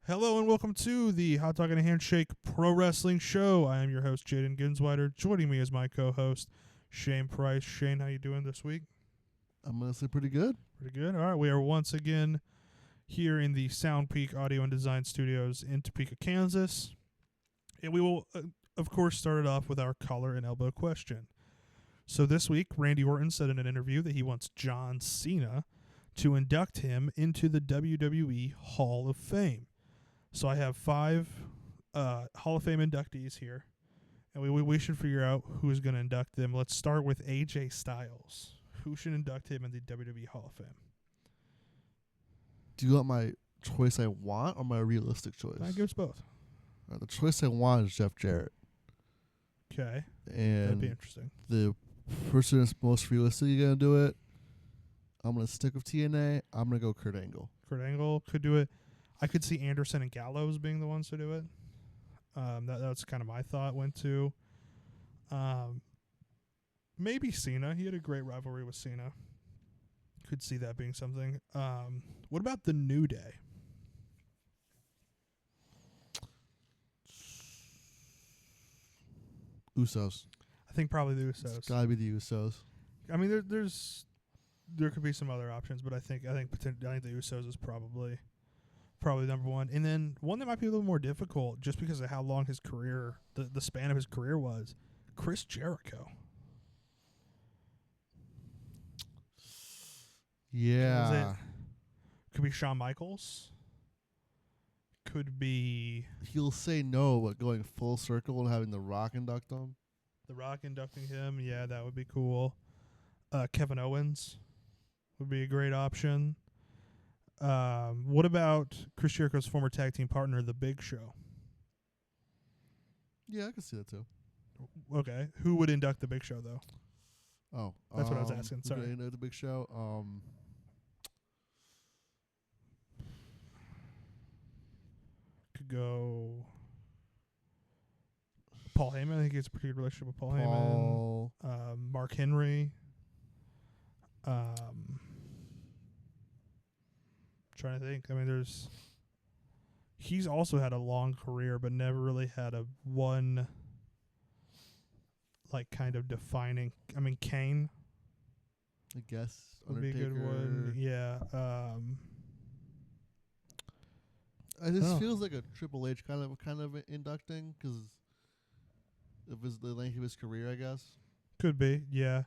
Hello and welcome to the Hot Dog and a Handshake Pro Wrestling Show. I am your host, Jayden Ginswider. Joining me is my co-host, Shane Price. Shane, how you doing this week? I'm going to say pretty good. Pretty good. All right, we are once again here in the Sound Peak Audio and Design Studios in Topeka, Kansas. And we will, of course, start it off with our collar and elbow question. So this week, Randy Orton said in an interview that he wants John Cena to induct him into the WWE Hall of Fame. So I have 5 Hall of Fame inductees here, and we should figure out who's going to induct them. Let's start with AJ Styles. Who should induct him in the WWE Hall of Fame? Do you want my choice I want or my realistic choice? I give us both. The choice I want is Jeff Jarrett. Okay. And that'd be interesting. The person that's most realistically going to do it, I'm going to stick with TNA. I'm going to go Kurt Angle. Kurt Angle could do it. I could see Anderson and Gallows being the ones to do it. That's kind of my thought went to. Maybe Cena. He had a great rivalry with Cena. Could see that being something. What about the New Day? Usos. I think probably the Usos. It's got to be the Usos. I mean, there could be some other options, but I think the Usos is probably number one. And then one that might be a little more difficult just because of how long his career, the span of his career was, Chris Jericho. Yeah. Could be Shawn Michaels. Could be... He'll say no, but going full circle and having The Rock induct him. The Rock inducting him, yeah, that would be cool. Kevin Owens would be a great option. What about Chris Jericho's former tag team partner, The Big Show? Yeah, I can see that too. Okay. Who would induct The Big Show, though? Oh. That's what I was asking. Sorry. Who did The Big Show? Could go Paul Heyman. I think he has a pretty good relationship with Paul Heyman. Mark Henry. Trying to think. I mean, he's also had a long career, but never really had a one like kind of defining. I mean, Kane. I guess would be a good one. Yeah. This feels like a Triple H kind of inducting because of the length of his career, I guess. Could be, yeah.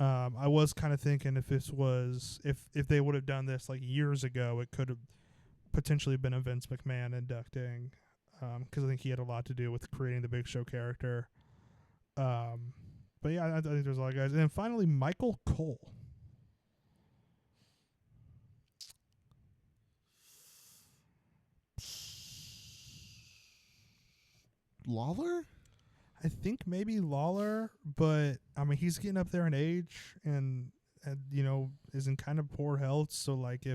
I was kind of thinking if they would have done this like years ago, it could have potentially been a Vince McMahon inducting, because I think he had a lot to do with creating the Big Show character. But yeah, I think there's a lot of guys. And then finally, Michael Cole. Lawler? I think maybe Lawler, but I mean he's getting up there in age and is in kind of poor health. So like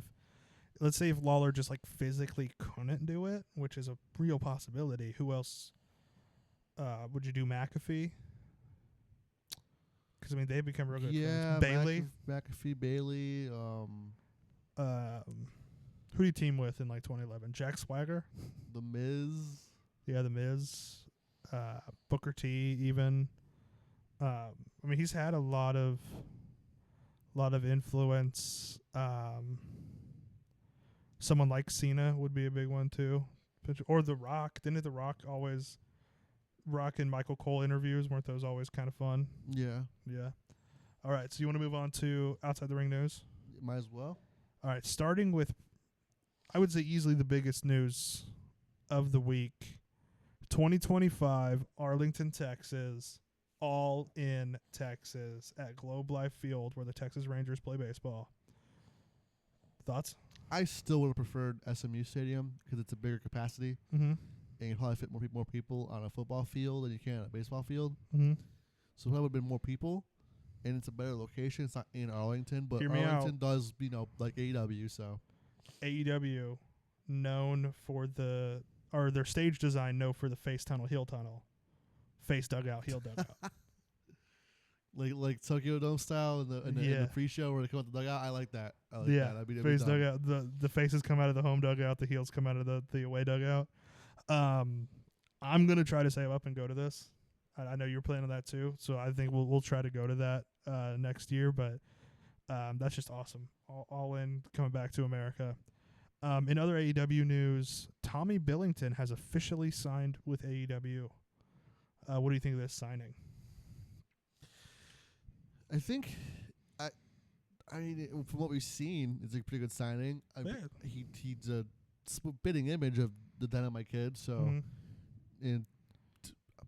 let's say if Lawler just like physically couldn't do it, which is a real possibility, who else would you do? McAfee? Because I mean they become real good friends. Bailey, McAfee, Bailey. Who do you team with in like 2011? Jack Swagger, The Miz. Yeah, The Miz. Booker T even. I mean he's had a lot of influence. Someone like Cena would be a big one too. Or The Rock. Didn't The Rock always Rock and Michael Cole interviews, weren't those always kind of fun? Yeah. Yeah. All right, so you want to move on to Outside the Ring news? Might as well. All right, starting with I would say easily the biggest news of the week. 2025, Arlington, Texas, All In Texas at Globe Life Field where the Texas Rangers play baseball. Thoughts? I still would have preferred SMU Stadium because it's a bigger capacity. Mm-hmm. And you probably fit more people on a football field than you can on a baseball field. Mm-hmm. So that would have been more people. And it's a better location. It's not in Arlington, but Hear me Arlington out. does, like AEW, so. AEW, known for their stage design, known for the face tunnel, heel tunnel. Face dugout, heel dugout. like Tokyo Dome style in the pre-show where they come out the dugout. I like that. That. I'd be face dumb. dugout. The faces come out of the home dugout. The heels come out of the away dugout. I'm gonna try to save up and go to this. I know you're planning that too, so I think we'll try to go to that next year. But that's just awesome. All In coming back to America. In other AEW news, Tommy Billington has officially signed with AEW. What do you think of this signing? I think, I mean, from what we've seen, it's a pretty good signing. He's a spitting image of the Dynamite Kid. So,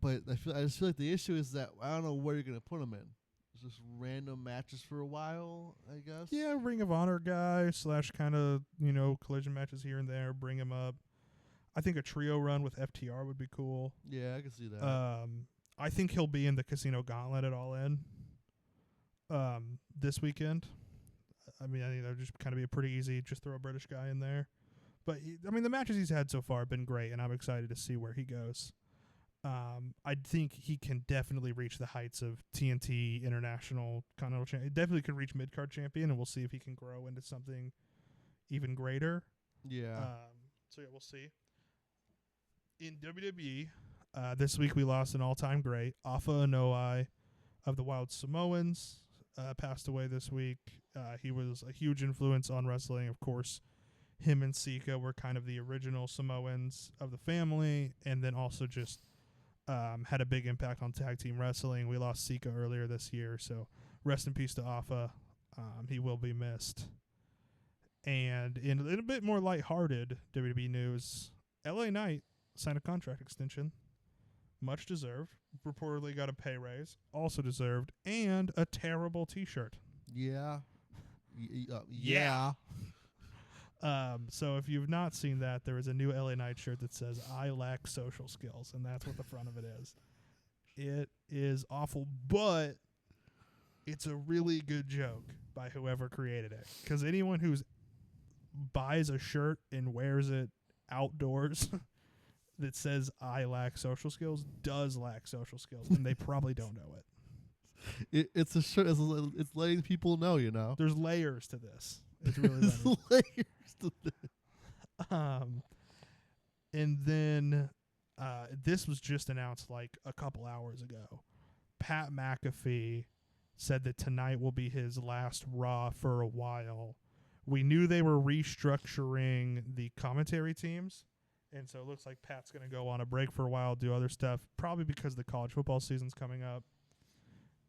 but I just feel like the issue is that I don't know where you're gonna put him in. Just random matches for a while, I guess. Yeah, Ring of Honor guy / kind of collision matches here and there. Bring him up. I think a trio run with FTR would be cool. Yeah, I can see that. I think he'll be in the Casino Gauntlet at All In this weekend. I mean, I think that would just kind of be a pretty easy, just throw a British guy in there. But, the matches he's had so far have been great, and I'm excited to see where he goes. I think he can definitely reach the heights of TNT International Continental Champion. He definitely could reach mid-card champion, and we'll see if he can grow into something even greater. Yeah. So, we'll see. In WWE, this week we lost an all-time great. Afa Anoa'i of the Wild Samoans passed away this week. He was a huge influence on wrestling. Of course, him and Sika were kind of the original Samoans of the family, and then also just had a big impact on tag team wrestling. We lost Sika earlier this year, so rest in peace to Afa. He will be missed. And in a bit more lighthearted WWE news, LA Knight signed a contract extension. Much deserved. Reportedly got a pay raise. Also deserved. And a terrible T-shirt. Yeah. Yeah. So if you've not seen that, there is a new LA Knight shirt that says, "I lack social skills," and that's what the front of it is. It is awful, but it's a really good joke by whoever created it. Because anyone who buys a shirt and wears it outdoors that says "I lack social skills" does lack social skills, and they probably don't know it. It's a shirt. It's letting people know, There's layers to this. It's really layers to this. And then this was just announced like a couple hours ago. Pat McAfee said that tonight will be his last Raw for a while. We knew they were restructuring the commentary teams, and so it looks like Pat's going to go on a break for a while, do other stuff, probably because the college football season's coming up.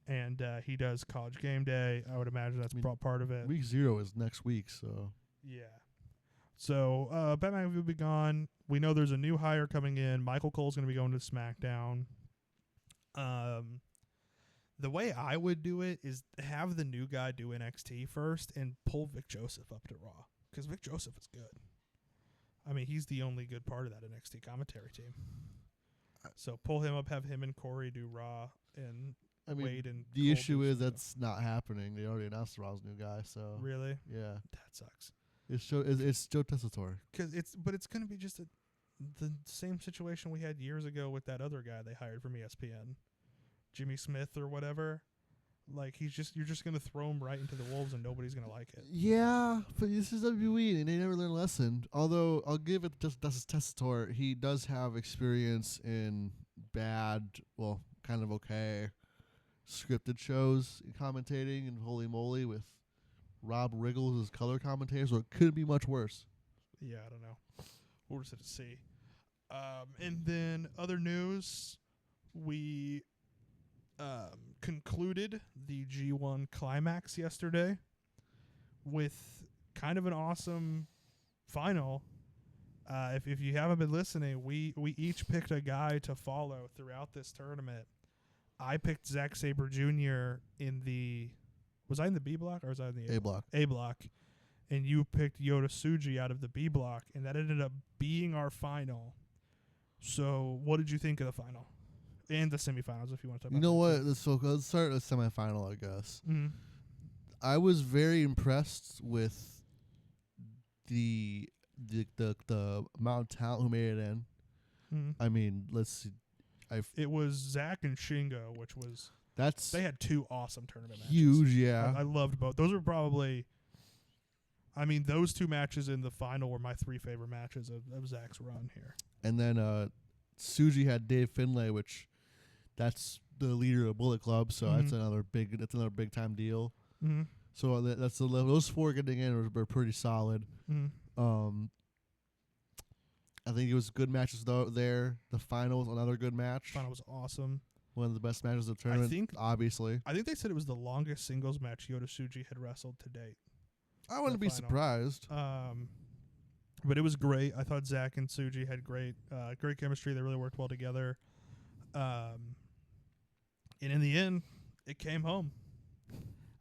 And he does College Game Day. I would imagine that's part of it. Week 0 is next week, so. Yeah. So, Pat McAfee will be gone. We know there's a new hire coming in. Michael Cole's going to be going to SmackDown. The way I would do it is have the new guy do NXT first and pull Vic Joseph up to Raw. Because Vic Joseph is good. I mean, he's the only good part of that NXT commentary team. So pull him up, have him and Corey do Raw, and Wade and the Cole issue is that's not happening. They already announced Raw's new guy, so. Really? Yeah. That sucks. It's Joe Tessitore. But it's going to be just the same situation we had years ago with that other guy they hired from ESPN, Jimmy Smith or whatever. Like you're just going to throw him right into the wolves and nobody's going to like it. Yeah, but this is WWE and they never learn a lesson. Although I'll give it just Tessitore. He does have experience in bad, well, kind of okay scripted shows commentating, and holy moly with Rob Riggles as color commentator, so it couldn't be much worse. Yeah, I don't know. We'll just have to see. And then other news, we concluded the G1 Climax yesterday with kind of an awesome final. If you haven't been listening, we each picked a guy to follow throughout this tournament. I picked Zack Sabre Jr. in the... Was I in the B block or was I in the A block? A block. And you picked Yota Tsuji out of the B block, and that ended up being our final. So what did you think of the final? And the semifinals, if you want to talk about You know what? Let's start with semifinal, I guess. Mm-hmm. I was very impressed with the amount of talent who made it in. Mm-hmm. I mean, let's see. It was Zach and Shingo, which was That's They had 2 awesome tournament matches. huge, yeah. I loved both. Those were probably, I mean, those 2 matches in the final were my 3 favorite matches of Zach's run here. And then Tsuji had Dave Finlay, which that's the leader of Bullet Club, so that's another big time deal. Mm-hmm. So that's those 4 getting in were pretty solid. Mm-hmm. I think it was good matches there. The final was another good match. Final was awesome. One of the best matches of the tournament, obviously. I think they said it was the longest singles match Yota Tsuji had wrestled to date. I wouldn't be surprised. But it was great. I thought Zach and Tsuji had great chemistry. They really worked well together. And in the end, it came home.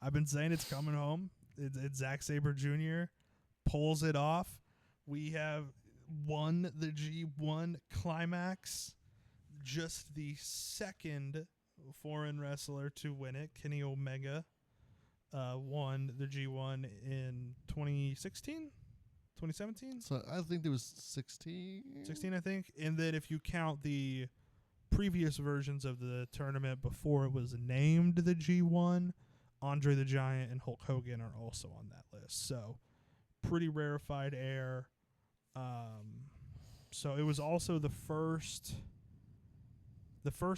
I've been saying it's coming home. It's Zack Sabre Jr. pulls it off. We have won the G1 Climax. Just the second foreign wrestler to win it. Kenny Omega won the G1 in 2016? 2017? So I think there was 16. 16, I think. And then if you count the previous versions of the tournament before it was named the G1, Andre the Giant and Hulk Hogan are also on that list. So pretty rarefied air. So it was also the first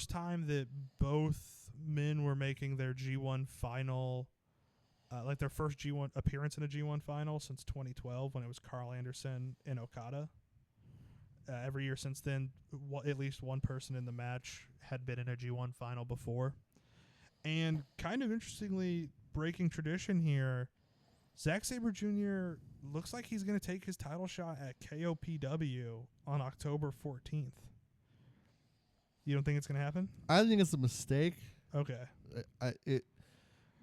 time that both men were making their G1 final, like their first G1 appearance in a G1 final since 2012 when it was Carl Anderson and Okada. Every year since then, at least one person in the match had been in a G1 final before. And kind of interestingly, breaking tradition here, Zack Sabre Jr. looks like he's going to take his title shot at KOPW on October 14th. You don't think it's going to happen? I think it's a mistake. Okay.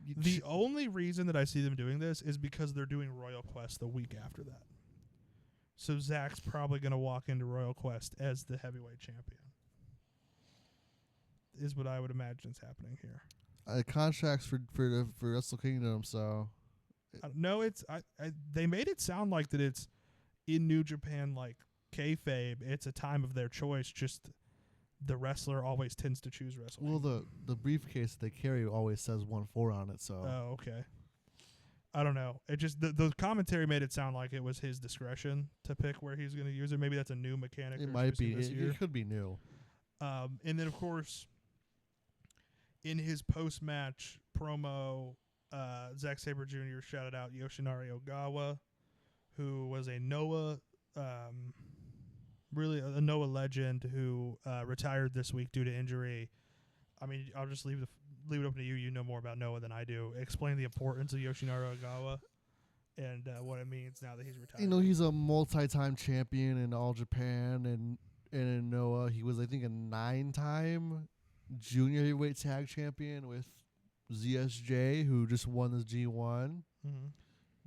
The only reason that I see them doing this is because they're doing Royal Quest the week after that. So Zach's probably going to walk into Royal Quest as the heavyweight champion. Is what I would imagine is happening here. Contracts for Wrestle Kingdom, so no, it's they made it sound like that it's in New Japan, like kayfabe. It's a time of their choice. Just the wrestler always tends to choose Wrestle Well, Kingdom. the briefcase they carry always says 1-4 on it. So Oh, okay. I don't know. It just the commentary made it sound like it was his discretion to pick where he's going to use it. Maybe that's a new mechanic. it might be. It could be new. And then of course, in his post-match promo, Zack Sabre Jr. shouted out Yoshinari Ogawa, who was a Noah, really a Noah legend who retired this week due to injury. I mean, I'll just leave it open to you. You know more about Noah than I do. Explain the importance of Yoshinari Ogawa and what it means now that he's retired. You know, he's a multi-time champion in All Japan, and in Noah, he was, I think, a 9-time junior heavyweight tag champion with ZSJ, who just won the G1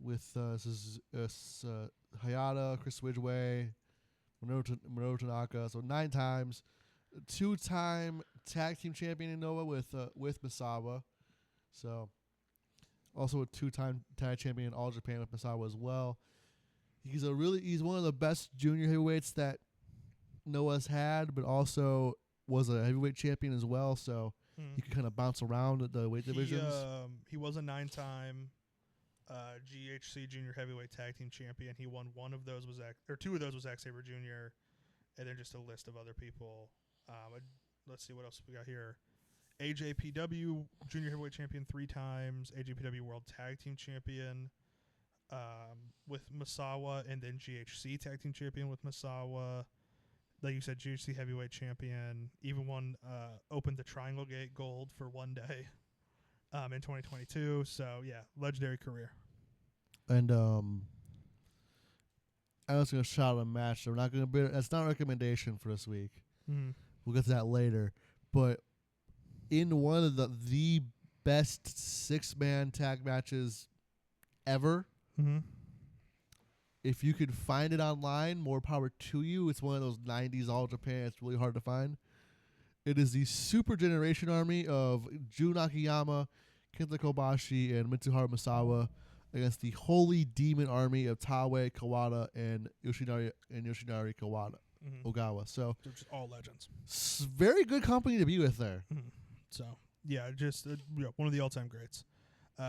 with Hayata, Chris Ridgway, Minoru Tanaka. So 9 times. 2-time tag team champion in Noah with Misawa. So also a 2-time tag champion in All Japan with Misawa as well. He's one of the best junior heavyweights that Noah's had, but also was a heavyweight champion as well. So he could kind of bounce around at the weight divisions. He was a 9-time GHC junior heavyweight tag team champion. He won 2 of those was Zack Sabre Jr. and then just a list of other people. Let's see what else we got here. AJPW junior heavyweight champion 3 times. AJPW world tag team champion with Misawa, and then GHC tag team champion with Misawa. Like you said, GHC heavyweight champion. Even won opened the Triangle Gate Gold for one day in 2022. So yeah, legendary career. And I was going to shout out a match. So we're not going to. That's not a recommendation for this week. We'll get to that later. But in one of the best 6-man tag matches ever, if you could find it online, more power to you. It's one of those 90s All Japan. It's really hard to find. It is the Super Generation Army of Jun Akiyama, Kenta Kobashi, and Mitsuharu Misawa against the Holy Demon Army of Taue Kawada and Yoshinari Ogawa. So they're just all legends. Very good company to be with there. So Yeah, just one of the all-time greats.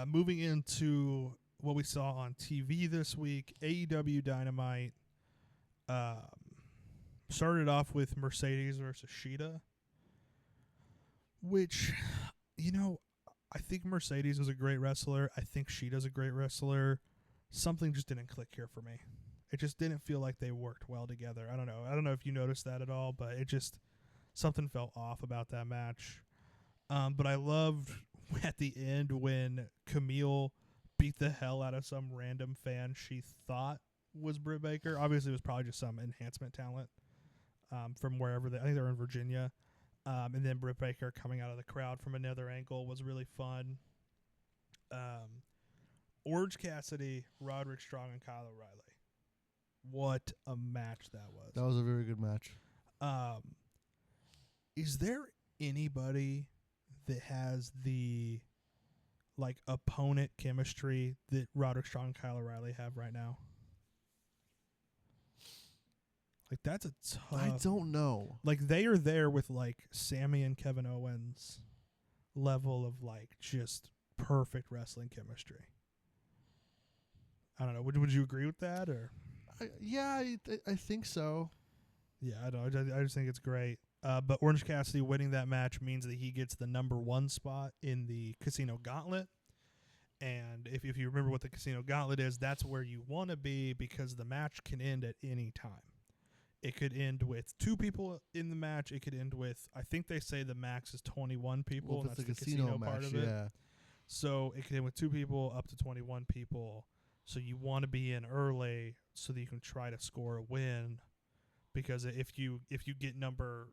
Moving into what we saw on TV this week, AEW Dynamite started off with Mercedes versus Sheeta, which, I think Mercedes is a great wrestler. I think Sheeta's a great wrestler. Something just didn't click here for me. It just didn't feel like they worked well together. I don't know. I don't know if you noticed that at all, but something felt off about that match. But I loved at the end when Camille beat the hell out of some random fan she thought was Britt Baker. Obviously, it was probably just some enhancement talent from wherever I think they were in Virginia. And then Britt Baker coming out of the crowd from another angle was really fun. Orange Cassidy, Roderick Strong, and Kyle O'Reilly. What a match that was. That was a very good match. Is there anybody that has the opponent chemistry that Roderick Strong and Kyle O'Reilly have right now? That's a tough. I don't know. They are there with Sammy and Kevin Owens level of just perfect wrestling chemistry. I don't know. Would you agree with that or? I think so. Yeah, I don't. I just think it's great. But Orange Cassidy winning that match means that he gets the number 1 spot in the Casino Gauntlet. And if you remember what the Casino Gauntlet is, that's where you want to be because the match can end at any time. It could end with 2 people in the match. It could end with, I think they say the max is 21 people. Well, and that's that's the the casino part match, of it. yeah. So it could end with 2 people up to 21 people. So you want to be in early so that you can try to score a win. Because if you get number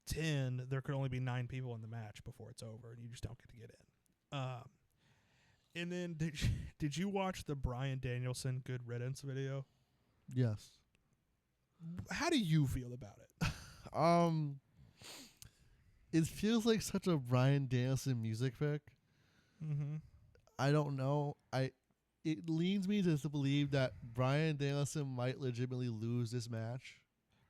10, there could only be 9 people in the match before it's over, and you just don't get to get in. And then did you watch the Bryan Danielson Good Riddance video? Yes. How do you feel about it? It feels like such a Bryan Danielson music pick. Mm-hmm. I don't know. It leads me to believe that Bryan Danielson might legitimately lose this match.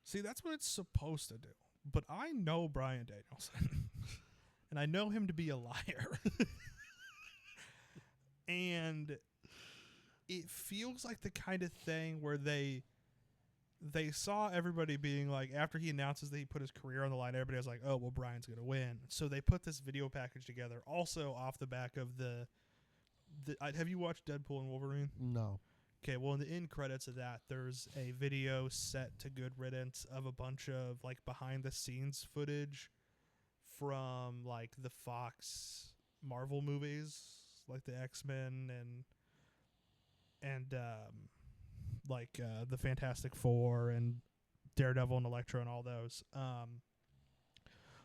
See, that's what it's supposed to do. But I know Bryan Danielson, and I know him to be a liar. And it feels like the kind of thing where they saw everybody being after he announces that he put his career on the line, everybody was like, oh, well, Bryan's going to win. So they put this video package together, also off the back of have you watched Deadpool and Wolverine? No. Okay, well, in the end credits of that, there's a video set to Good Riddance of a bunch of behind-the-scenes footage from the Fox Marvel movies, the X-Men and the Fantastic Four and Daredevil and Elektra and all those.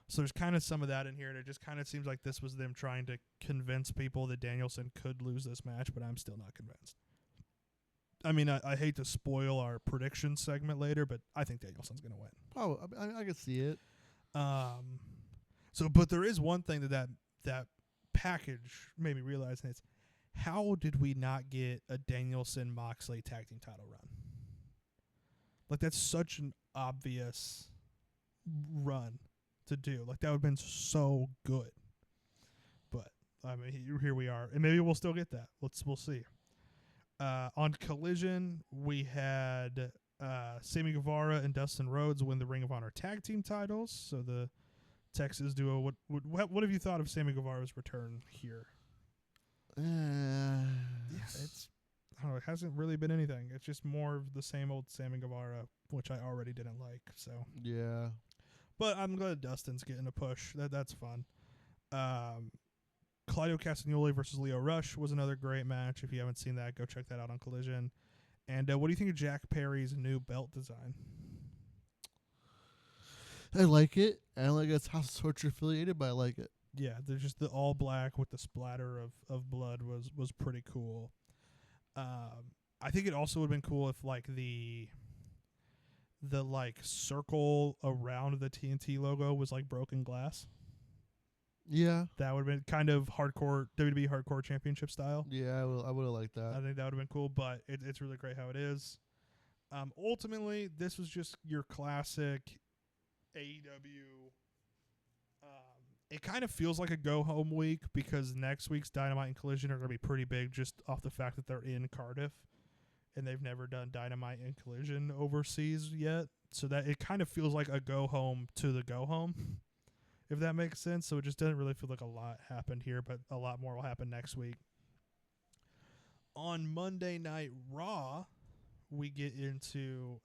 So there's kind of some of that in here, and it just kind of seems like this was them trying to convince people that Danielson could lose this match, but I'm still not convinced. I mean, I hate to spoil our prediction segment later, but I think Danielson's going to win. Oh, I can see it. But there is one thing that package made me realize, and it's how did we not get a Danielson-Moxley tag team title run? That's such an obvious run to do. That would have been so good. But I mean, here we are, and maybe we'll still get that. We'll see. On Collision, we had Sammy Guevara and Dustin Rhodes win the Ring of Honor tag team titles. So the Texas duo. What have you thought of Sammy Guevara's return here? It's I don't know. It hasn't really been anything. It's just more of the same old Sammy Guevara, which I already didn't like. So yeah. But I'm glad Dustin's getting a push. That's fun. Claudio Castagnoli versus Leo Rush was another great match. If you haven't seen that, go check that out on Collision. And what do you think of Jack Perry's new belt design? I like it. I don't like it's House of Torture affiliated, but I like it. Yeah, there's just the all black with the splatter of blood was pretty cool. I think it also would have been cool if the circle around the TNT logo was broken glass. Yeah. That would have been kind of hardcore WWE Hardcore Championship style. Yeah, I would have liked that. I think that would have been cool, but it's really great how it is. Ultimately, this was just your classic AEW it kind of feels like a go-home week because next week's Dynamite and Collision are going to be pretty big just off the fact that they're in Cardiff and they've never done Dynamite and Collision overseas yet. So that it kind of feels like a go-home to the go-home, if that makes sense. So it just doesn't really feel like a lot happened here, but a lot more will happen next week. On Monday Night Raw, we get into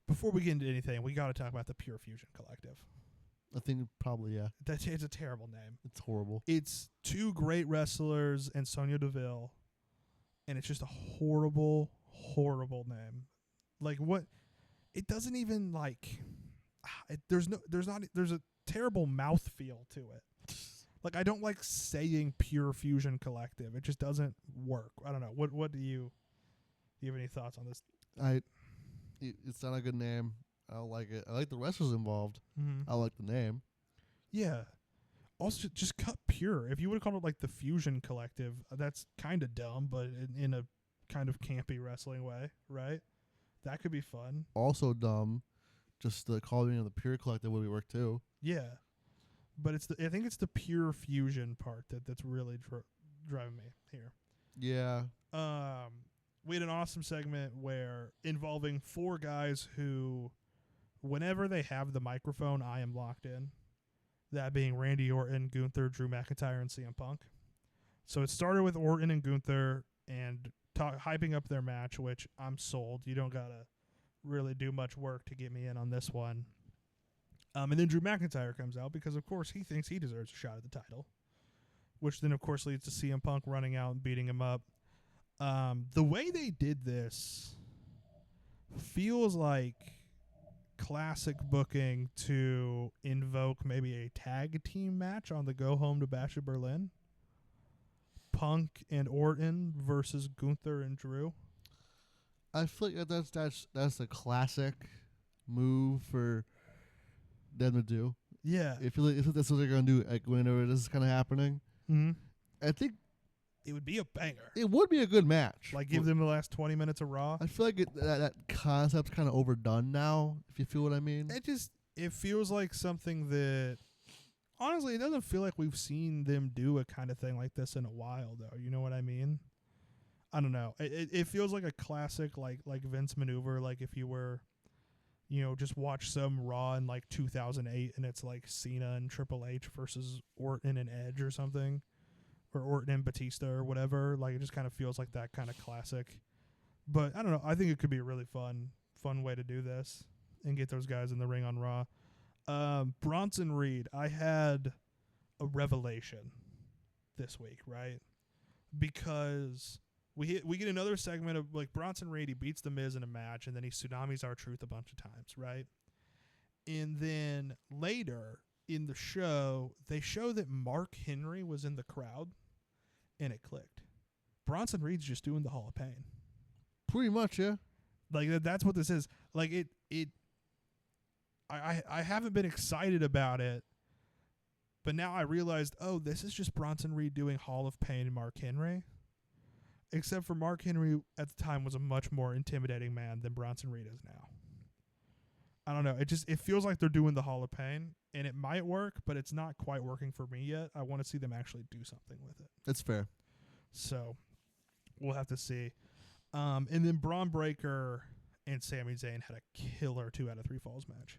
before we get into anything, we got to talk about the Pure Fusion Collective. I think probably, yeah. It's a terrible name. It's horrible. It's two great wrestlers and Sonya Deville, and it's just a horrible, horrible name. Like what? It doesn't even like. There's a terrible mouthfeel to it. Like I don't like saying Pure Fusion Collective. It just doesn't work. I don't know. What do you have any thoughts on this? It's not a good name. I don't like it. I like the wrestlers involved. Mm-hmm. I like the name. Yeah. Also, just cut Pure. If you would have called it like the Fusion Collective, that's kind of dumb, but in a kind of campy wrestling way, right? That could be fun. Also dumb. Just the calling of the Pure Collective would work too. Yeah, but I think it's the Pure Fusion part that's really driving me here. Yeah. We had an awesome segment where involving four guys who, whenever they have the microphone, I am locked in. That being Randy Orton, Gunther, Drew McIntyre, and CM Punk. So it started with Orton and Gunther and hyping up their match, which I'm sold. You don't gotta really do much work to get me in on this one. And then Drew McIntyre comes out because, of course, he thinks he deserves a shot at the title, which then, of course, leads to CM Punk running out and beating him up. The way they did this feels like classic booking to invoke maybe a tag team match on the go home to Bash of Berlin. Punk and Orton versus Gunther and Drew. I feel like that's a classic move for them to do. Yeah. If that's what they're gonna do, like whenever this is kind of happening, I think it would be a banger. It would be a good match. Like give them the last 20 minutes of Raw. I feel like that concept's kind of overdone now. If you feel what I mean. It feels like something that honestly, it doesn't feel like we've seen them do a kind of thing like this in a while, though. You know what I mean? I don't know. It feels like a classic, like Vince maneuver. Like if you were, just watch some Raw in like 2008, and it's like Cena and Triple H versus Orton and Edge or something, or Orton and Batista or whatever. Like it just kind of feels like that kind of classic. But I don't know. I think it could be a really fun way to do this and get those guys in the ring on Raw. Bronson Reed, I had a revelation this week, right? Because we get another segment of like Bronson Reed, he beats The Miz in a match, and then he tsunamis R-Truth a bunch of times, right? And then later in the show, they show that Mark Henry was in the crowd, and it clicked. Bronson Reed's just doing the Hall of Pain. Pretty much, yeah. Like that's what this is. Like I haven't been excited about it, but now I realized, this is just Bronson Reed doing Hall of Pain and Mark Henry. Except for Mark Henry at the time was a much more intimidating man than Bronson Reed is now. I don't know. It feels like they're doing the Hall of Pain, and it might work, but it's not quite working for me yet. I want to see them actually do something with it. That's fair. So we'll have to see. And then Braun Breaker and Sami Zayn had a killer 2 out of 3 falls match.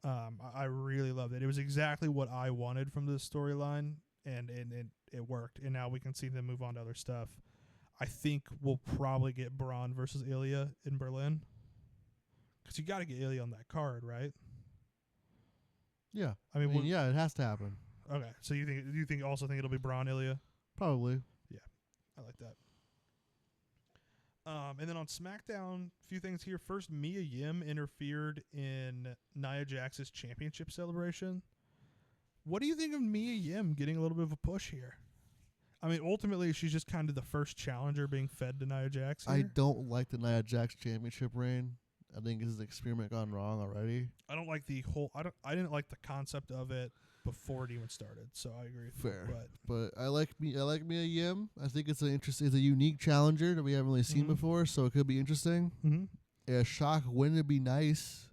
I really loved it. It was exactly what I wanted from this storyline, and it worked. And now we can see them move on to other stuff. I think we'll probably get Braun versus Ilya in Berlin. Because you got to get Ilya on that card, right? Yeah. I mean, yeah, it has to happen. Okay. So you also think it'll be Braun Ilya? Probably. Yeah. I like that. And then on SmackDown, a few things here. First, Mia Yim interfered in Nia Jax's championship celebration. What do you think of Mia Yim getting a little bit of a push here? I mean, ultimately, she's just kind of the first challenger being fed to Nia Jax here. I don't like the Nia Jax championship reign. I think it's an experiment gone wrong already. I don't like the whole. I didn't like the concept of it before it even started. So I agree. Fair, but I like Mia Yim. I think it's it's a unique challenger that we haven't really seen before, so it could be interesting. Mm-hmm. A shock win would be nice.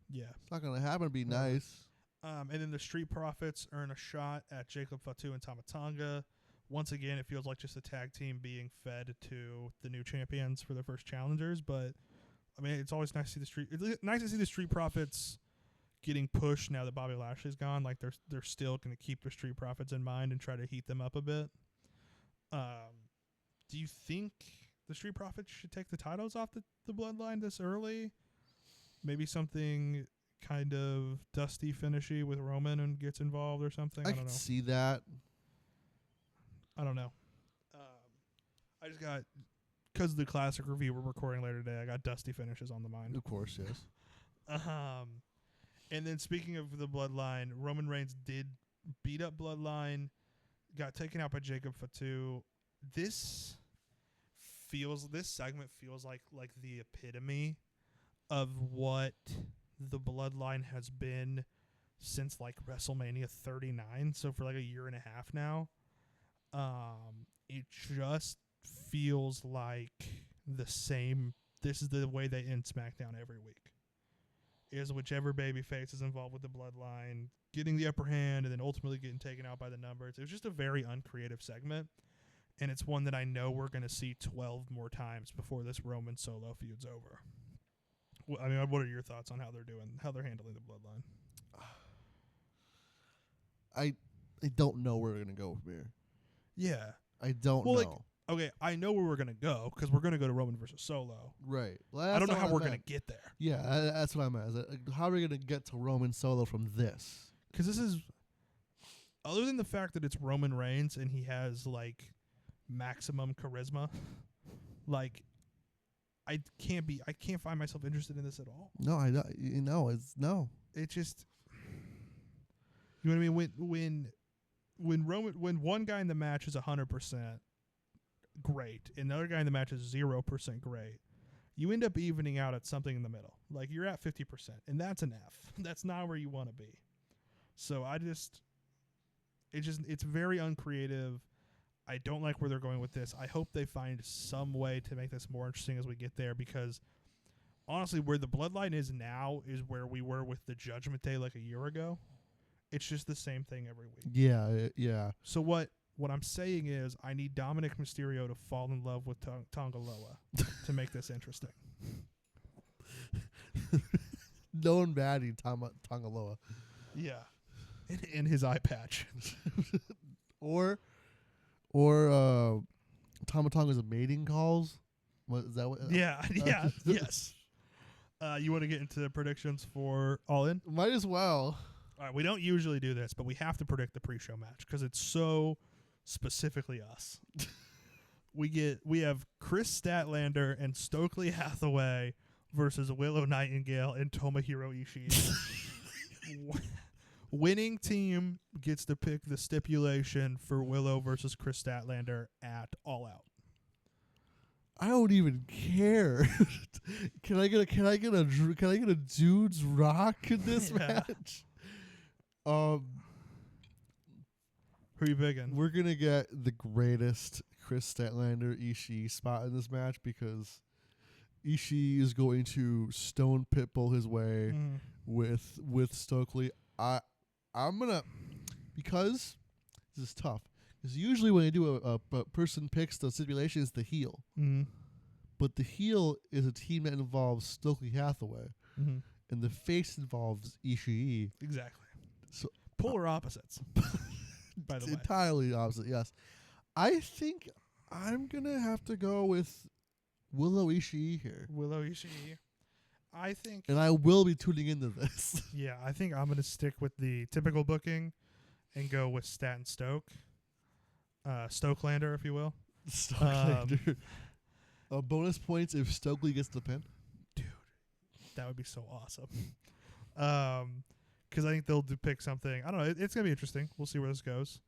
Yeah, it's not gonna happen. It'd be nice. And then the Street Profits earn a shot at Jacob Fatu and Tama Tonga. Once again, it feels like just a tag team being fed to the new champions for their first challengers. But I mean, it's always nice to see the Street Profits getting pushed now that Bobby Lashley's gone. Like they're still going to keep the Street Profits in mind and try to heat them up a bit. Do you think the Street Profits should take the titles off the Bloodline this early? Maybe something kind of dusty finishy with Roman and gets involved or something. I don't know. See that. I don't know. I just got, because of the classic review we're recording later today, I got dusty finishes on the mind. Of course, yes. And then speaking of the Bloodline, Roman Reigns did beat up Bloodline, got taken out by Jacob Fatu. This segment feels like the epitome of what the Bloodline has been since like WrestleMania 39. So for like a year and a half now. It just feels like the same. This is the way they end SmackDown every week. Is whichever babyface is involved with the Bloodline getting the upper hand and then ultimately getting taken out by the numbers. It was just a very uncreative segment, and it's one that I know we're going to see 12 more times before this Roman Solo feud's over. Well, I mean, what are your thoughts on how they're handling the Bloodline? I don't know where we're gonna go from here. Yeah. I don't know. Okay, I know where we're going to go because we're going to go to Roman versus Solo. Right. Well, I don't know how we're going to get there. Yeah, that's what I'm at. How are we going to get to Roman Solo from this? Because this is, other than the fact that it's Roman Reigns and he has, like, maximum charisma, like, I can't find myself interested in this at all. No, I don't. No. It just, you know what I mean? When one guy in the match is 100% great and the other guy in the match is 0% great, you end up evening out at something in the middle. Like you're at 50%, and that's an F. That's not where you want to be. So it's very uncreative. I don't like where they're going with this. I hope they find some way to make this more interesting as we get there, because honestly, where the Bloodline is now is where we were with the Judgment Day like a year ago. It's just the same thing every week. Yeah. So what I'm saying is I need Dominic Mysterio to fall in love with Tonga Loa to make this interesting. Known baddie Tonga Loa. Yeah. In his eye patch. or Tama Tonga's mating calls. What is that? Yes. You want to get into predictions for All In? Might as well. All right, we don't usually do this, but we have to predict the pre-show match because it's so specifically us. We have Chris Statlander and Stokely Hathaway versus Willow Nightingale and Tomohiro Ishii. Winning team gets to pick the stipulation for Willow versus Chris Statlander at All Out. I don't even care. Can I get a dude's rock in this match? Who are you picking? We're gonna get the greatest Chris Statlander Ishii spot in this match because Ishii is going to stone pitbull his way with Stokely. I'm gonna, because this is tough. Because usually when you do a person picks the stipulation, it's the heel. But the heel is a team that involves Stokely Hathaway, and the face involves Ishii. Exactly. So polar opposites. By the way, entirely opposite. Yes, I think I'm gonna have to go with Willow Ishii here. Willow Ishii. I think, and I will be tuning into this. Yeah, I think I'm gonna stick with the typical booking and go with Stat and Stoke. Stokelander, if you will. Stokelander. Bonus points if Stokely gets the pin. Dude, that would be so awesome. Because I think they'll pick something. I don't know. It's going to be interesting. We'll see where this goes.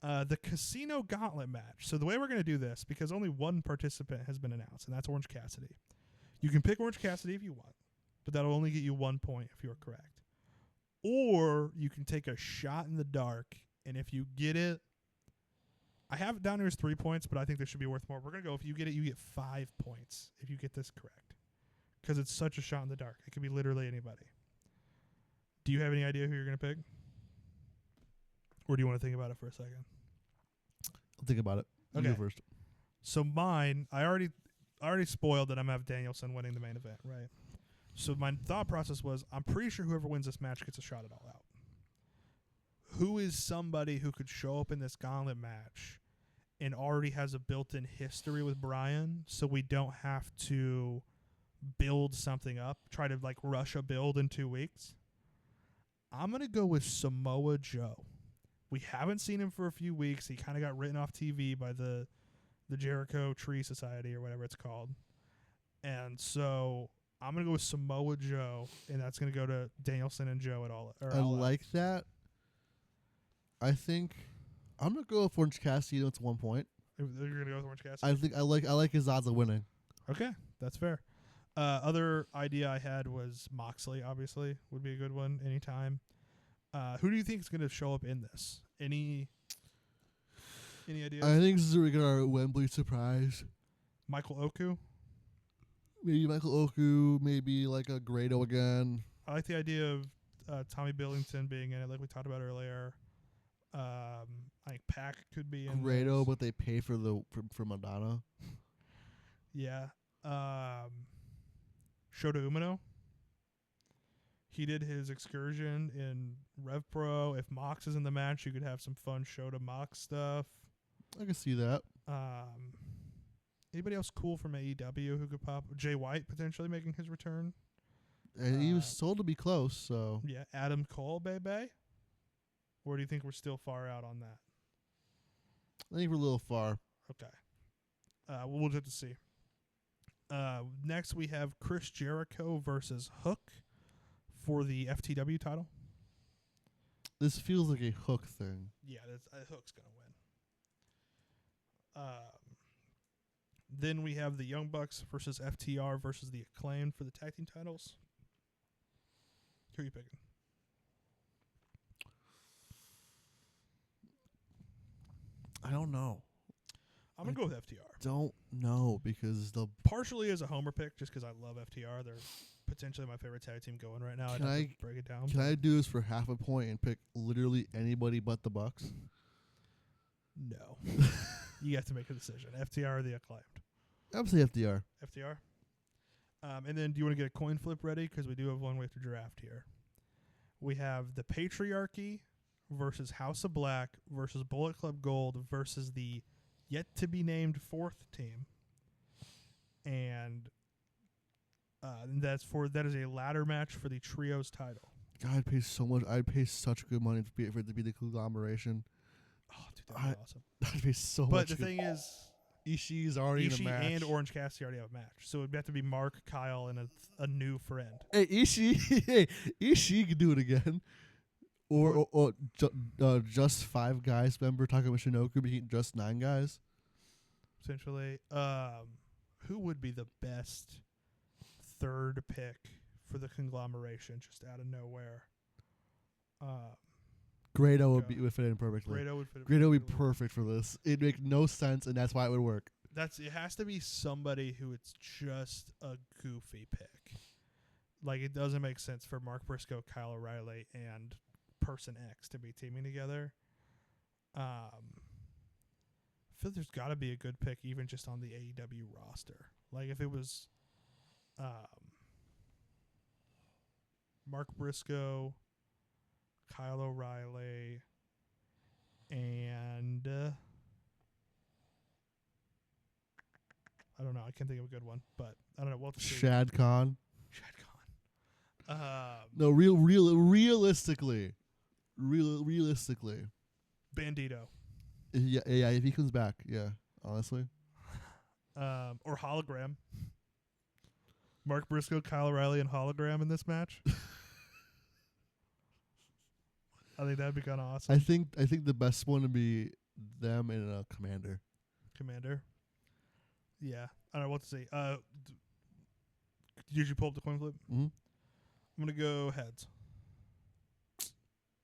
The Casino Gauntlet match. So the way we're going to do this, because only one participant has been announced, and that's Orange Cassidy. You can pick Orange Cassidy if you want, but that'll only get you 1 point if you're correct. Or you can take a shot in the dark, and if you get it, I have it down here as 3 points, but I think this should be worth more. We're going to go, if you get it, you get 5 points if you get this correct. Because it's such a shot in the dark. It could be literally anybody. Do you have any idea who you're going to pick? Or do you want to think about it for a second? I'll think about it. You Okay. go first. So mine, I already spoiled that I'm going to have Danielson winning the main event, right? So my thought process was, I'm pretty sure whoever wins this match gets a shot at All Out. Who is somebody who could show up in this gauntlet match and already has a built-in history with Brian, so we don't have to build something up, try to like rush a build in 2 weeks? I'm going to go with Samoa Joe. We haven't seen him for a few weeks. He kind of got written off TV by the Jericho Tree Society or whatever it's called. And so I'm going to go with Samoa Joe, and that's going to go to Danielson and Joe at All Out. I like that. I think I'm going to go with Orange Cassidy. It's 1 point. You're going to go with Orange Cassidy? I think I like his odds of winning. Okay, that's fair. Other idea I had was Moxley, obviously, would be a good one anytime. Who do you think is going to show up in this? Any ideas? I think this is a regular Wembley surprise. Michael Oku? Maybe Michael Oku, maybe like a Grado again. I like the idea of Tommy Billington being in it, like we talked about earlier. I think Pac could be in Grado, this. but they pay for for Madonna. Yeah. Shota Umino. He did his excursion in Rev Pro. If Mox is in the match, you could have some fun Shota Mox stuff. I can see that. Anybody else cool from AEW who could pop? Jay White potentially making his return. And he was told to be close, so Yeah, Adam Cole, baby. Or do you think we're still far out on that? I think we're a little far. Okay. We'll have to see. Next, we have Chris Jericho versus Hook for the FTW title. This feels like a Hook thing. Yeah, Hook's going to win. Then we have the Young Bucks versus FTR versus the Acclaimed for the tag team titles. Who are you picking? I don't know. I'm going to go with FTR. Don't know because the Partially as a homer pick, just because I love FTR. They're potentially my favorite tag team going right now. I'd have to break it down. Can I do this for half a point and pick literally anybody but the Bucks? No. You have to make a decision. FTR or the Acclaimed? I'm saying FDR. FTR. And then do you want to get a coin flip ready? Because we do have one we have to draft here. We have the Patriarchy versus House of Black versus Bullet Club Gold versus the yet-to-be-named fourth team. And that is a ladder match for the Trios title. God, I'd pay so much. I'd pay such good money for it to be the conglomeration. Oh, dude, that'd be awesome. I'd pay so much. But the thing is, Ishii's already in a Ishii match. and Orange Cassidy already have a match. So it'd have to be Mark, Kyle, and a new friend. Hey, Ishii could do it again. Or just 5 guys. Remember talking about Shinoku being just 9 guys? Essentially. Who would be the best third pick for the conglomeration just out of nowhere? Grado would fit in perfectly. Grado would fit. Grado would be perfect for this. It'd make no sense, and that's why it would work. It has to be somebody who it's just a goofy pick. Like, it doesn't make sense for Mark Briscoe, Kyle O'Reilly, and Person X to be teaming together. I feel there's got to be a good pick even just on the AEW roster. Like, if it was Mark Briscoe, Kyle O'Reilly, and I don't know. I can't think of a good one, but I don't know. We'll have to see. Shad Khan. No, realistically. Bandito. Yeah, if he comes back, yeah, honestly. Or Hologram. Mark Briscoe, Kyle O'Reilly, and Hologram in this match. I think that'd be kind of awesome. I think the best one would be them and a Commander. Yeah. I don't know what to say. Did you pull up the coin flip? Mm-hmm. I'm going to go heads.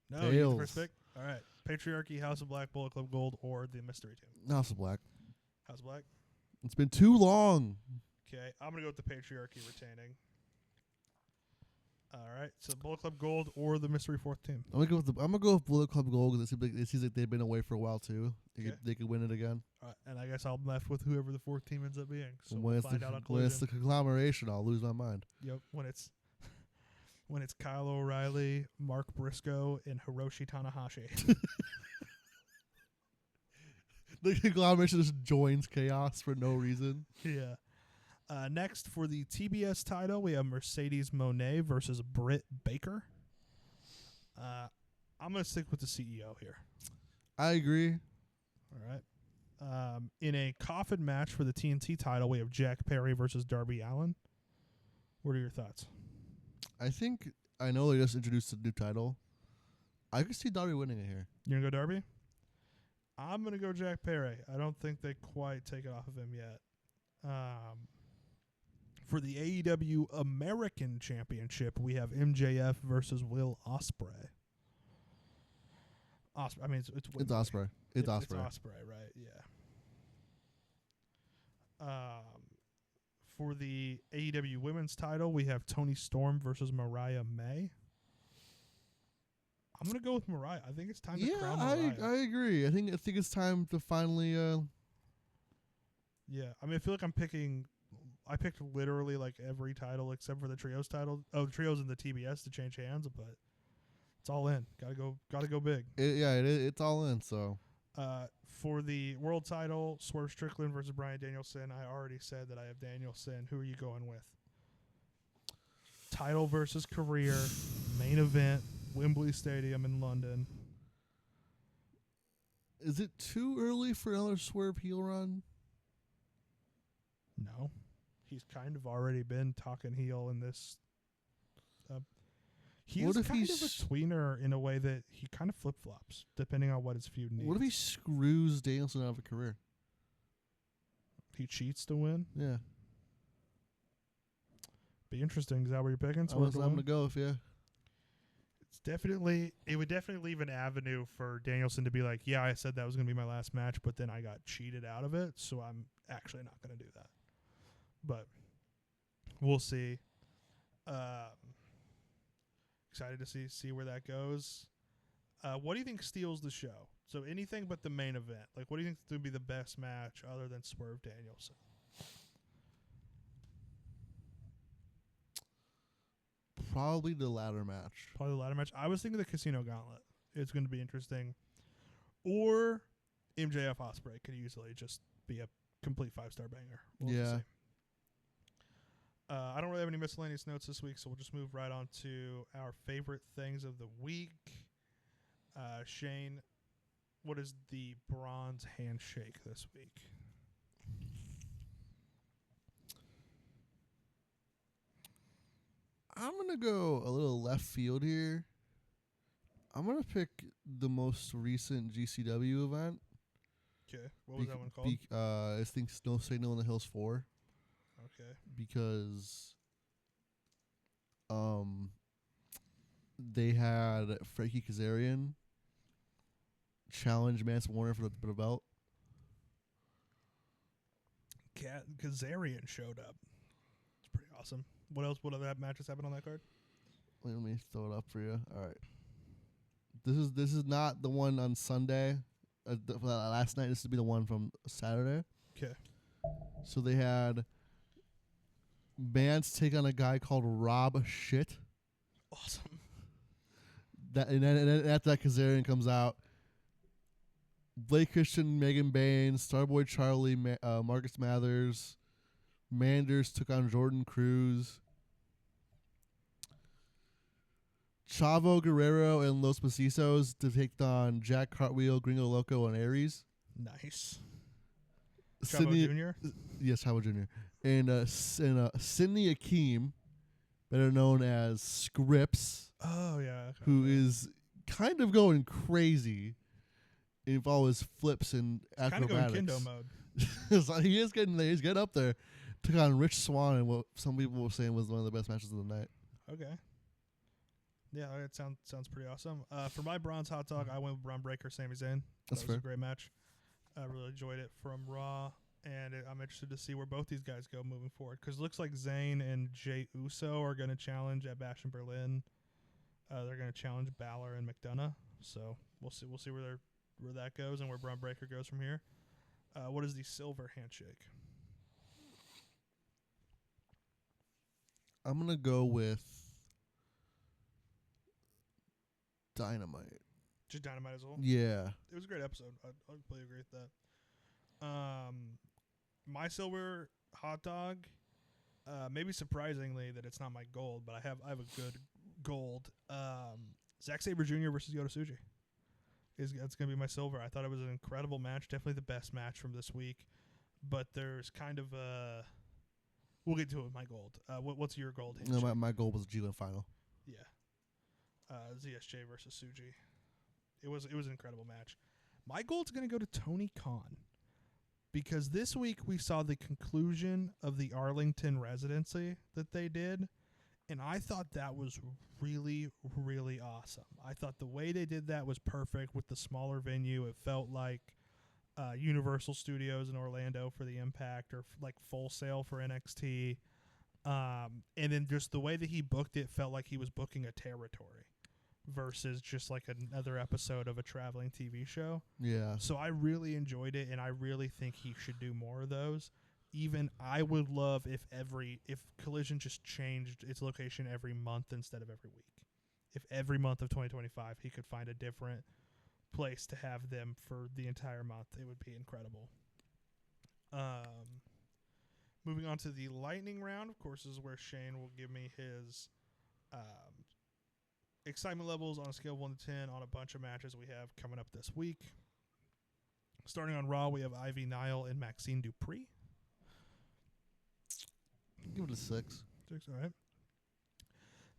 No, you get the first pick? All right. Patriarchy, House of Black, Bullet Club Gold, or the Mystery Team? House of Black. House of Black? It's been too long. Okay. I'm going to go with the Patriarchy retaining. All right. So Bullet Club Gold or the mystery fourth team. I'm gonna go with Bullet Club Gold because it seems like they've been away for a while too. They could win it again. All right, and I guess I'm left with whoever the fourth team ends up being. So when we'll find out on when it's Collision. the conglomeration, I'll lose my mind. Yep. When it's Kyle O'Reilly, Mark Briscoe, and Hiroshi Tanahashi. The conglomeration just joins chaos for no reason. Yeah. Next, for the TBS title, we have Mercedes Moné versus Britt Baker. I'm going to stick with the CEO here. I agree. All right. In a coffin match for the TNT title, we have Jack Perry versus Darby Allin. What are your thoughts? I know they just introduced a new title. I could see Darby winning it here. You're going to go Darby? I'm going to go Jack Perry. I don't think they quite take it off of him yet. For the AEW American Championship, we have MJF versus Will Ospreay. I mean, it's Ospreay. It's Ospreay. It's Ospreay, right? Yeah. For the AEW Women's title, we have Toni Storm versus Mariah May. I'm gonna go with Mariah. I think it's time to crown Mariah. I agree. I think it's time to finally. Yeah, I mean, I feel like I picked literally like every title except for the trios title. Oh, the trios and the TBS to change hands, but it's all in. Gotta go big. It's all in. So. For the world title, Swerve Strickland versus Bryan Danielson. I already said that I have Danielson. Who are you going with? Title versus career, main event, Wembley Stadium in London. Is it too early for another Swerve heel run? No. He's kind of already been talking heel in this. He's kind of a tweener in a way that he kind of flip-flops, depending on what his feud needs. What if he screws Danielson out of a career? He cheats to win? Yeah. Be interesting. Is that where you're picking? I'm going to go with you. It would definitely leave an avenue for Danielson to be like, yeah, I said that was going to be my last match, but then I got cheated out of it, so I'm actually not going to do that. But we'll see. Excited to see where that goes. What do you think steals the show? So anything but the main event. Like, what do you think would be the best match other than Swerve Danielson? Probably the ladder match. I was thinking the Casino Gauntlet. It's going to be interesting. Or MJF Ospreay could easily just be a complete 5-star banger. We'll see. I don't really have any miscellaneous notes this week, so we'll just move right on to our favorite things of the week. Shane, what is the bronze handshake this week? I'm going to go a little left field here. I'm going to pick the most recent GCW event. Okay. What was that one called? I think No Signal in the Hills 4. Okay. Because they had Frankie Kazarian challenge Mance Warner for the belt. Kazarian showed up. It's pretty awesome. What else? What other matches happened on that card? Let me throw it up for you. All right. This is not the one on Sunday. Last night. This would be the one from Saturday. Okay. So they had Mance take on a guy called Rob Shit. Awesome. And then after that, Kazarian comes out. Blake Christian, Megan Bain, Starboy Charlie, Marcus Mathers, Manders took on Jordan Cruz. Chavo Guerrero and Los Macizos to take on Jack Cartwheel, Gringo Loco, and Aries. Nice. Sydney, Chavo Jr.? Yes, Chavo Jr. And Sidney Akeem, better known as Scripps. Oh, yeah. Okay. Who is kind of going crazy in all his flips and acrobatics. Kind of going Kendo mode. So he is getting there. He's getting up there. Took on Rich Swann in what some people were saying was one of the best matches of the night. Okay. Yeah, that sounds pretty awesome. For my bronze hot dog, I went with Braun Breaker, Sami Zayn. That's that was fair. a great match. I really enjoyed it from Raw. And and I'm interested to see where both these guys go moving forward. Because it looks like Zayn and Jey Uso are going to challenge at Bash in Berlin. They're going to challenge Balor and McDonough. So we'll see. We'll see where that goes and where Braun Breaker goes from here. What is the silver handshake? I'm gonna go with Dynamite. Just Dynamite as well. Yeah. It was a great episode. I completely agree with that. My silver hot dog. Maybe surprisingly that it's not my gold, but I have a good gold. Zack Sabre Jr. versus Yota Tsuji. That's gonna be my silver. I thought it was an incredible match, definitely the best match from this week. But there's kind of we'll get to it with my gold. What's your gold? No, my goal was G1 Final. Yeah. ZSJ versus Tsuji. It was an incredible match. My gold's gonna go to Tony Khan. Because this week we saw the conclusion of the Arlington residency that they did, and I thought that was really, really awesome. I thought the way they did that was perfect with the smaller venue. It felt like Universal Studios in Orlando for the Impact, or like Full Sail for NXT. And then just the way that he booked it felt like he was booking a territory versus just like another episode of a traveling TV show. Yeah. So I really enjoyed it, and I really think he should do more of those. Even I would love if Collision just changed its location every month instead of every week. If every month of 2025 he could find a different place to have them for the entire month, it would be incredible. Moving on to the lightning round, of course, is where Shane will give me his excitement levels on a scale of 1 to 10 on a bunch of matches we have coming up this week. Starting on Raw, we have Ivy Nile and Maxine Dupree. Give it a 6. 6, all right.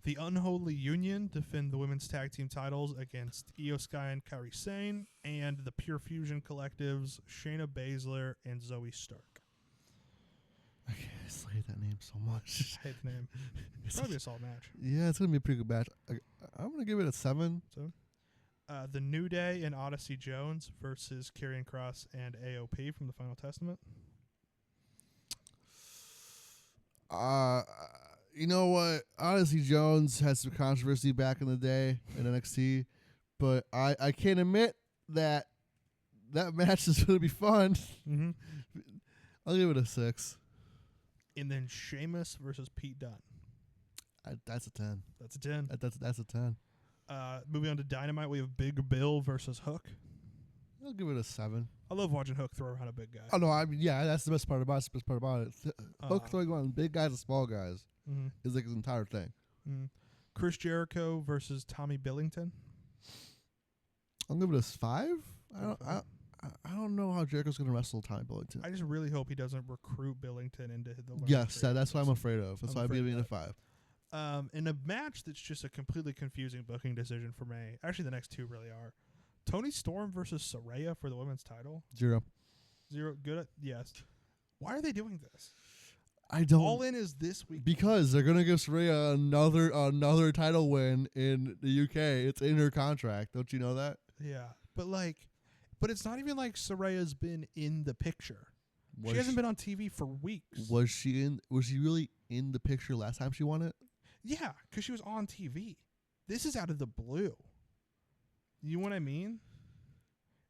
The Unholy Union defend the women's tag team titles against Io Sky and Kairi Sane, and the Pure Fusion Collectives, Shayna Baszler and Zoe Stark. I hate that name so much. I hate the name. It's probably a solid match. Yeah, it's going to be a pretty good match. I'm going to give it a 7. So, the New Day and Odyssey Jones versus Karrion Kross and AOP from the Final Testament. You know what? Odyssey Jones had some controversy back in the day in NXT, but I can't admit that match is going to be fun. Mm-hmm. I'll give it a 6. And then Sheamus versus Pete Dunne. That's a 10. That's a 10. That's a 10. Moving on to Dynamite, we have Big Bill versus Hook. I'll give it a 7. I love watching Hook throw around a big guy. Oh no, that's the best part about it. Hook throwing around big guys and small guys is like his entire thing. Chris Jericho versus Tommy Billington. I'll give it a 5. I don't know how Jericho's going to wrestle Tommy Billington. I just really hope he doesn't recruit Billington into the Yes, that's what I'm afraid of. That's why I'm giving it a 5. In a match that's just a completely confusing booking decision for me. Actually, the next two really are. Tony Storm versus Saraya for the women's title. 0. Good. Yes. Why are they doing this? I don't. All In is this week. Because they're going to give Saraya another title win in the UK. It's in her contract. Don't you know that? Yeah. But it's not even like Saraya's been in the picture. She hasn't been on TV for weeks. Was she really in the picture last time she won it? Yeah, because she was on TV. This is out of the blue. You know what I mean?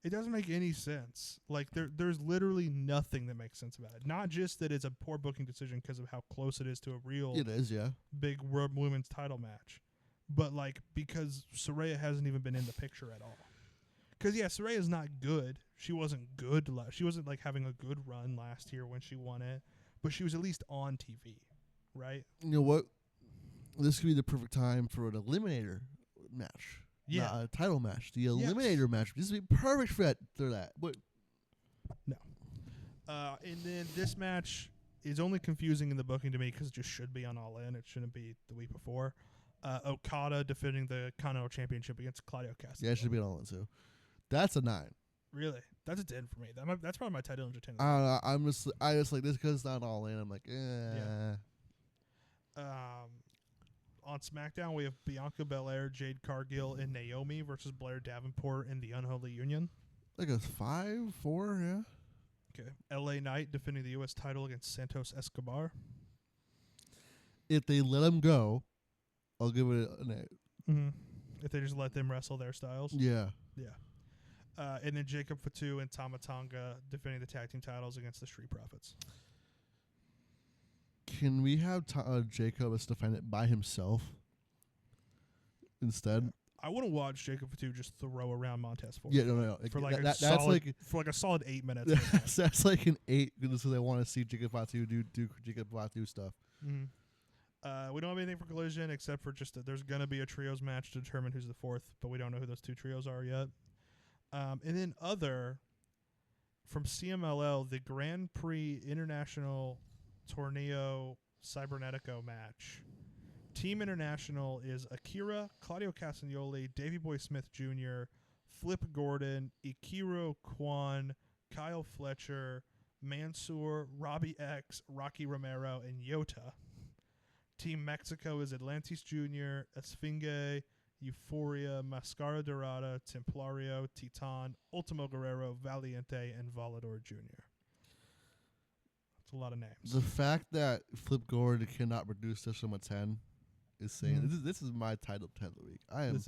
It doesn't make any sense. Like there's literally nothing that makes sense about it. Not just that it's a poor booking decision because of how close it is to a real It is, yeah. big women's title match. But like because Saraya hasn't even been in the picture at all. Because, yeah, Saraya's not good. She wasn't good. She wasn't, like, having a good run last year when she won it. But she was at least on TV, right? You know what? This could be the perfect time for an eliminator match. Yeah. Not a title match. The eliminator match. This would be perfect fit for that. But no. And then this match is only confusing in the booking to me because it just should be on All In. It shouldn't be the week before. Okada defending the Continental Championship against Claudio Castagnoli. Yeah, it should be on All In, too. That's a 9. Really? That's a 10 for me. That's probably my title under 10. I don't know. I just like this because it's not All In. I'm like, Yeah. On SmackDown, we have Bianca Belair, Jade Cargill, and Naomi versus Blair Davenport and the Unholy Union. Like a 5, 4, yeah. Okay. LA Knight defending the U.S. title against Santos Escobar. If they let him go, I'll give it an 8. Mm-hmm. If they just let them wrestle their styles. Yeah. Yeah. And then Jacob Fatu and Tama Tonga defending the tag team titles against the Street Profits. Can we have Jacob defend it by himself instead? Yeah. I want to watch Jacob Fatu just throw around Montez Ford. Yeah, no. For like that's solid, for like a solid 8 minutes. That's like an 8 because I want to see Jacob Fatu do Jacob Fatu stuff. Mm-hmm. We don't have anything for Collision except for just that there's going to be a trios match to determine who's the fourth, but we don't know who those two trios are yet. And then from CMLL, the Grand Prix International Torneo Cybernetico match. Team International is Akira, Claudio Castagnoli, Davey Boy Smith Jr., Flip Gordon, Ikiro Kwan, Kyle Fletcher, Mansoor, Robbie X, Rocky Romero, and Yota. Team Mexico is Atlantis Jr., Esfinge, Euphoria, Mascara Dorada, Templario, Titan, Ultimo Guerrero, Valiente, and Volador Jr. That's a lot of names. The fact that Flip Gordon cannot produce this from a 10 is saying this is my title 10 of the week. I am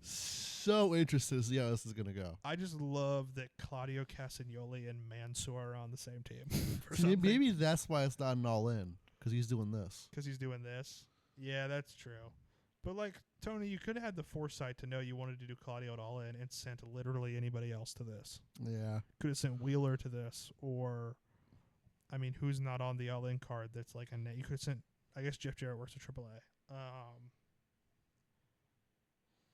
so interested to see how this is going to go. I just love that Claudio Castagnoli and Mansoor are on the same team. Maybe that's why it's not an All In, because he's doing this. Because he's doing this? Yeah, that's true. But, like, Tony, you could have had the foresight to know you wanted to do Claudio at All In and sent literally anybody else to this. Yeah. Could have sent Wheeler to this, or, I mean, who's not on the All In card that's like a you could have sent, I guess Jeff Jarrett works at AAA.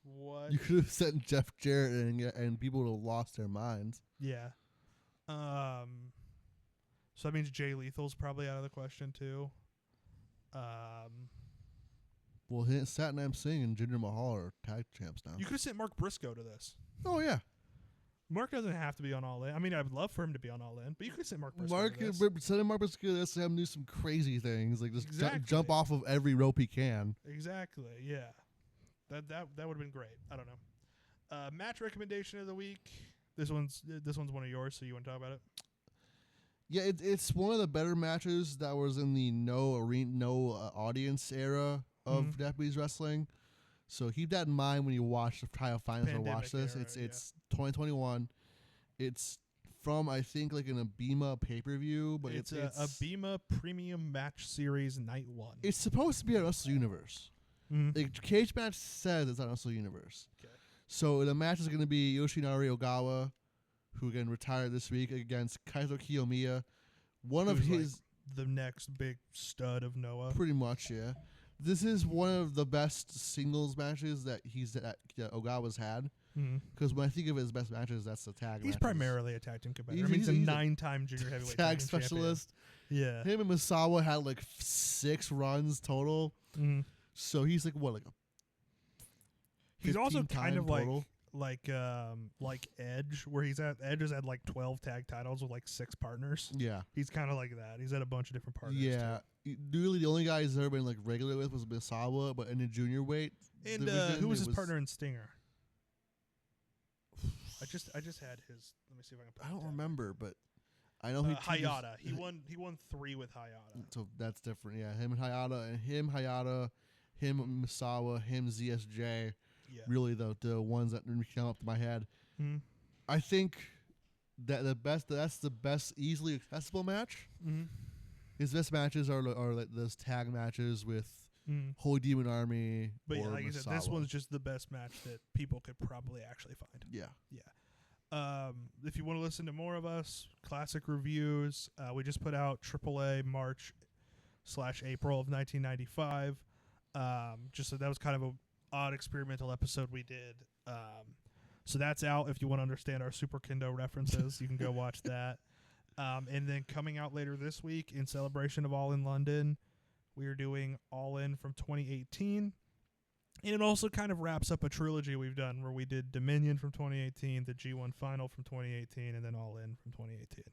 What? You could have sent Jeff Jarrett and people would have lost their minds. Yeah. So that means Jay Lethal's probably out of the question too. Well, Satnam Singh and Jinder Mahal are tag champs now. You could have sent Mark Briscoe to this. Oh yeah. Mark doesn't have to be on All In. I mean, I'd love for him to be on All In, but you could send Mark Briscoe send Mark Briscoe to this and have him do some crazy things, like just jump off of every rope he can. Exactly, yeah. That would have been great. I don't know. Match recommendation of the week. This one's one of yours, so you want to talk about it? Yeah, it's one of the better matches that was in the no audience era of Japanese wrestling. So keep that in mind when you watch the trial finals or watch this. Era, it's 2021. It's from, I think, like an Abema pay-per-view, but it's a Abema Premium Match Series Night 1. It's supposed to be a Wrestle Universe. The cage match says it's on Wrestle Universe. Okay. So the match is going to be Yoshinari Ogawa, who again retired this week, against Kaizo Kiyomiya. The next big stud of Noah. Pretty much, yeah. This is one of the best singles matches that Ogawa's had. Because when I think of his best matches, that's the tag. He's primarily a tag team competitor. He's a 9-time junior heavyweight tag specialist. Champion. Yeah. Him and Misawa had like 6 runs total. So he's like what, like he's also kind of total? like Edge, where Edge has had like 12 tag titles with like 6 partners. Yeah. He's kind of like that. He's had a bunch of different partners. Yeah. Really, the only guy he's ever been like regular with was Misawa, but in the junior weight. And who was his partner in Stinger? I just had his. Let me see if I can. I don't remember, but I know Hayata. He won 3 with Hayata. So that's different. Yeah, him and Hayata, him Misawa, him ZSJ. Yeah. Really the ones that come up to my head. I think that's the best easily accessible match. His best matches are like those tag matches with Holy Demon Army. But yeah, like I said, this one's just the best match that people could probably actually find. Yeah. If you want to listen to more of us, classic reviews, we just put out AAA March/April of 1995. Just so that was kind of a odd experimental episode we did. So that's out. If you want to understand our Super Kendo references, you can go watch that. And then coming out later this week in celebration of All In London, we are doing All In from 2018. And it also kind of wraps up a trilogy we've done where we did Dominion from 2018, the G1 Final from 2018, and then All In from 2018,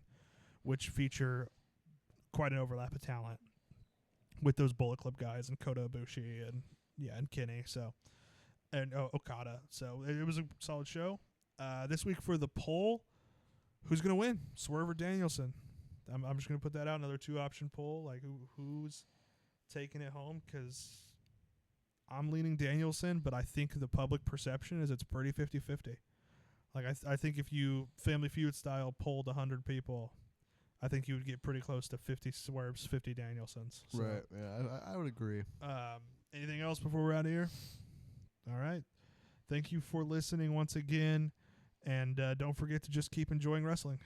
which feature quite an overlap of talent with those Bullet Club guys and Kota Ibushi and Kenny. So, and Okada. So it was a solid show. This week for the poll, who's going to win? Swerve or Danielson? I'm just gonna put that out, another 2-option poll, like who's taking it home, because I'm leaning Danielson, but I think the public perception is it's pretty 50-50. Like I think if you Family Feud style polled 100 people, I think you would get pretty close to 50 Swerves, 50 Danielsons. So, Right. Yeah, I would agree. Anything else before we're out of here? All right. Thank you for listening once again, and don't forget to just keep enjoying wrestling.